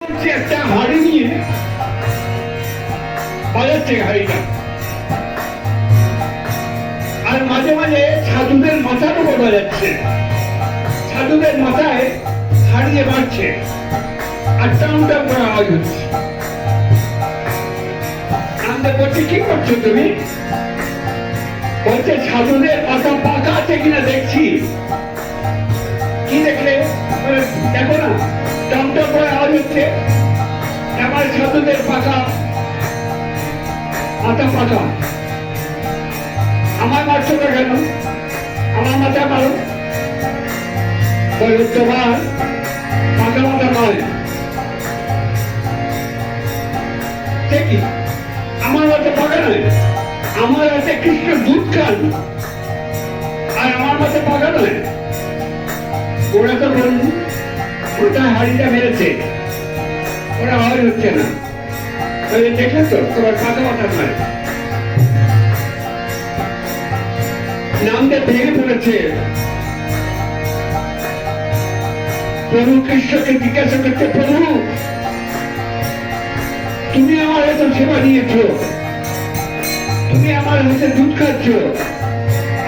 একটা হাড়ি নিয়ে বাজাচ্ছে হাড়িটা, আর মাঝে মাঝে সাধুদের মাথার উপর বাজাচ্ছে। সাধুদের মাথায় হারিয়ে বাড়ছে আর টান টান করে আওয়াজ হচ্ছে। আমাদের বলছে কি করছো তুমি? বলছে সাধুদের মাথা পাকা আছে কিনা দেখছি। কি দেখলে? দেখো না, টান টান করে আওয়াজ হচ্ছে। আমার সাধুদের পাকা মাথা পাকা। আমার মারছো না কেন? আমার মাথা মারো। বলে তোমার পাকা মাথা নয়, দেখি আমার মাথা পাকা নয়। আমার হাতে কৃষ্ণ দুধ খান আর আমার মাথা পাকা নয়। ওরা তো বলুন কোথায় হাড়িটা মেরেছে, ওরা আওয়াজ হচ্ছে না। দেখলে তো তোমার পাকা মাথা নয়। নামটা ভেঙে পড়েছে। প্রভু কৃষ্ণকে জিজ্ঞাসা করতে, প্রভু তুমি আমার এত সেবা নিয়েছ, তুমি আমার হাতে দুধ খাচ্ছ,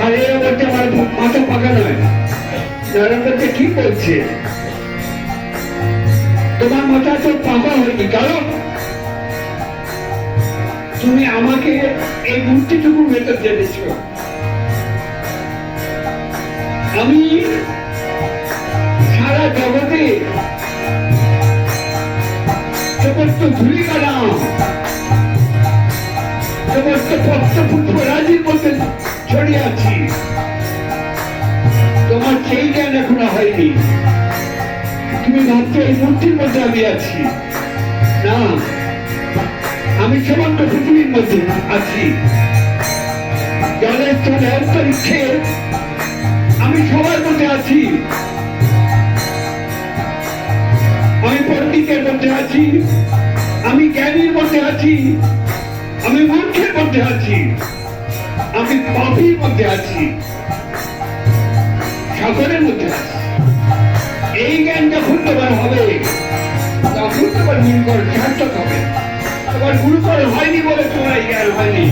আর এ বলছে আমার মাথা পাকা নয়। নারায়ণকে কি বলছে? তোমার মাথা তো পাকা হয়নি, কারণ তুমি আমাকে এই মূর্তিটুকু ভেতর জেনেছ। আমি সারা জগতে সমস্ত ধূলিকণা, সমস্ত পত্র পুষ্প রাজির মধ্যে ছড়িয়ে আছি। তোমার সেই জ্ঞান এখনো হয়নি। তুমি ভাবছো এই মূর্তির মধ্যে আমি আছি। না, আমি সমগ্র পৃথিবীর মধ্যে আছি। জলের স্থলে অন্তরিক্ষে আমি সবার মধ্যে আছি। আমি পণ্ডিতের মধ্যে আছি, আমি জ্ঞানীর মধ্যে আছি, আমি মূর্খের মধ্যে আছি, আমি পাপীর মধ্যে আছি, সকলের মধ্যে আছি। এই জ্ঞান যখন তোমার হবে, তখন তোমার গুরুকর সার্থক হবে। তোমার গুরুকর হয়নি বলে তোমার এই জ্ঞান হয়নি।